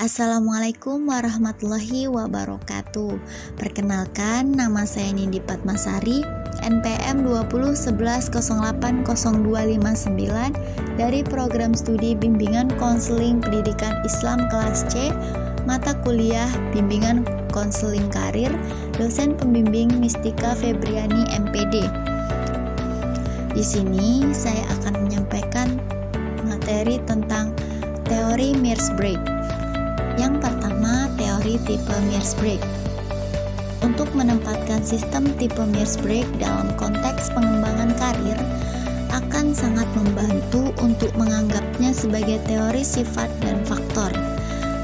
Assalamualaikum warahmatullahi wabarakatuh. Perkenalkan, nama saya Nindi Padmasari, NPM 2011080259 dari Program Studi Bimbingan Konseling Pendidikan Islam kelas C, mata kuliah Bimbingan Konseling Karir, dosen pembimbing Mistika Febriani MPD. Di sini saya akan menyampaikan materi tentang teori Myers-Briggs. Yang pertama, teori tipe Myers-Briggs. Untuk menempatkan sistem tipe Myers-Briggs dalam konteks pengembangan karir akan sangat membantu untuk menganggapnya sebagai teori sifat dan faktor.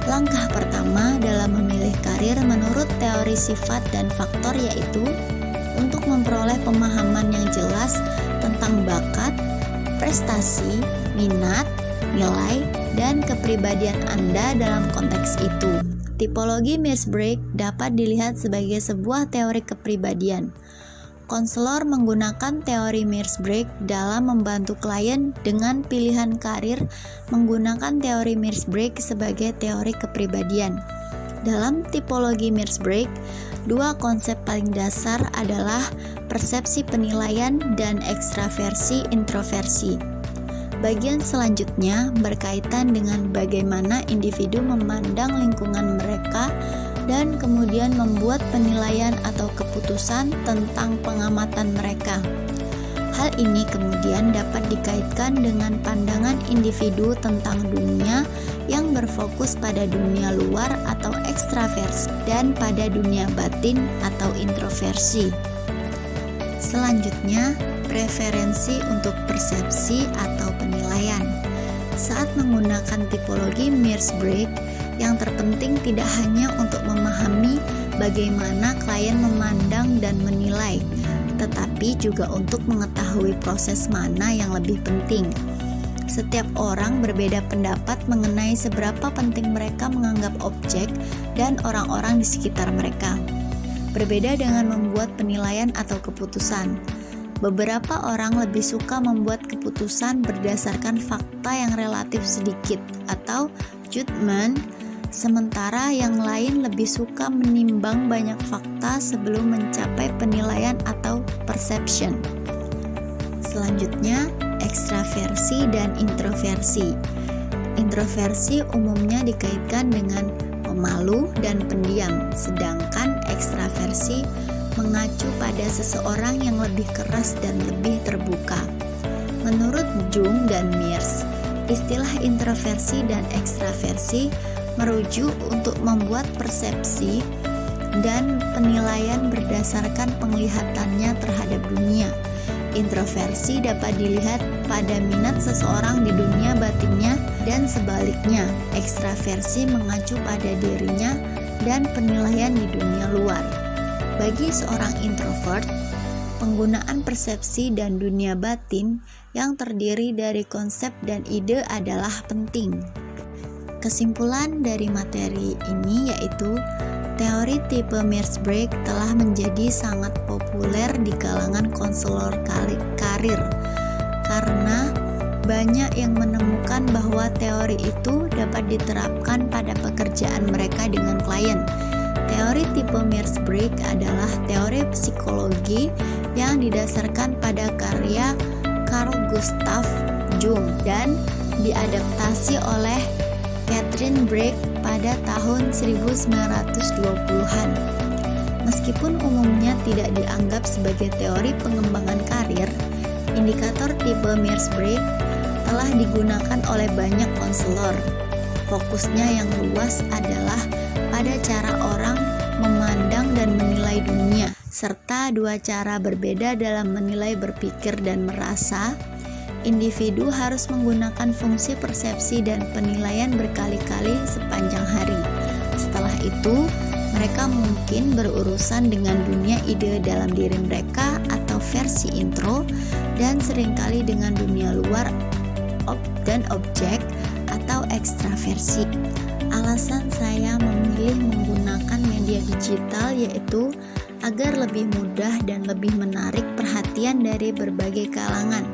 Langkah pertama dalam memilih karir menurut teori sifat dan faktor yaitu untuk memperoleh pemahaman yang jelas tentang bakat, prestasi, minat, nilai, dan kepribadian Anda dalam konteks itu. Tipologi Myers-Briggs dapat dilihat sebagai sebuah teori kepribadian. Konselor menggunakan teori Myers-Briggs dalam membantu klien dengan pilihan karir menggunakan teori Myers-Briggs sebagai teori kepribadian. Dalam tipologi Myers-Briggs, dua konsep paling dasar adalah persepsi penilaian dan ekstraversi introversi. Bagian selanjutnya berkaitan dengan bagaimana individu memandang lingkungan mereka dan kemudian membuat penilaian atau keputusan tentang pengamatan mereka. Hal ini kemudian dapat dikaitkan dengan pandangan individu tentang dunia yang berfokus pada dunia luar atau ekstraversi dan pada dunia batin atau introversi. Selanjutnya, preferensi untuk persepsi atau penilaian. Saat menggunakan tipologi Myers-Briggs, yang terpenting tidak hanya untuk memahami bagaimana klien memandang dan menilai, tetapi juga untuk mengetahui proses mana yang lebih penting. Setiap orang berbeda pendapat mengenai seberapa penting mereka menganggap objek dan orang-orang di sekitar mereka. Berbeda dengan membuat penilaian atau keputusan. Beberapa orang lebih suka membuat keputusan berdasarkan fakta yang relatif sedikit atau judgment, sementara yang lain lebih suka menimbang banyak fakta sebelum mencapai penilaian atau perception. Selanjutnya, ekstraversi dan introversi. Introversi umumnya dikaitkan dengan pemalu dan pendiam, sedangkan ekstraversi mengacu pada seseorang yang lebih keras dan lebih terbuka. Menurut Jung dan Myers, istilah introversi dan ekstraversi merujuk untuk membuat persepsi dan penilaian berdasarkan penglihatannya terhadap dunia. Introversi dapat dilihat pada minat seseorang di dunia batinnya dan sebaliknya, ekstraversi mengacu pada dirinya dan penilaian di dunia luar. Bagi seorang introvert, penggunaan persepsi dan dunia batin yang terdiri dari konsep dan ide adalah penting. Kesimpulan dari materi ini yaitu teori tipe Myers-Briggs telah menjadi sangat populer di kalangan konselor karir karena banyak yang menemukan bahwa teori itu dapat diterapkan pada pekerjaan mereka dengan klien. Teori tipe Myers-Briggs adalah teori psikologi yang didasarkan pada karya Carl Gustav Jung dan diadaptasi oleh Katharine Briggs pada tahun 1920-an. Meskipun umumnya tidak dianggap sebagai teori pengembangan karir, indikator tipe Myers-Briggs telah digunakan oleh banyak konselor. Fokusnya yang luas adalah pada cara orang memandang dan menilai dunia, serta dua cara berbeda dalam menilai, berpikir, dan merasa. Individu harus menggunakan fungsi persepsi dan penilaian berkali-kali sepanjang hari. Setelah itu, mereka mungkin berurusan dengan dunia ide dalam diri mereka atau versi intro, dan seringkali dengan dunia luar dan objek atau ekstraversi. Alasan saya memilih menggunakan media digital yaitu agar lebih mudah dan lebih menarik perhatian dari berbagai kalangan.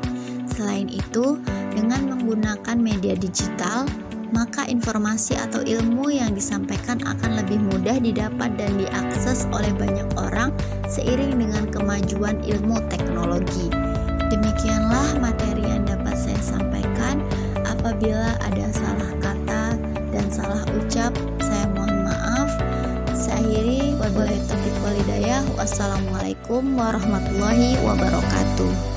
Selain itu, dengan menggunakan media digital, maka informasi atau ilmu yang disampaikan akan lebih mudah didapat dan diakses oleh banyak orang seiring dengan kemajuan ilmu teknologi. Demikianlah materi yang dapat saya sampaikan. Apabila ada salah kata dan salah ucap, saya mohon maaf. Saya akhiri, wabillahi taufiq wal hidayah. Wassalamualaikum warahmatullahi wabarakatuh.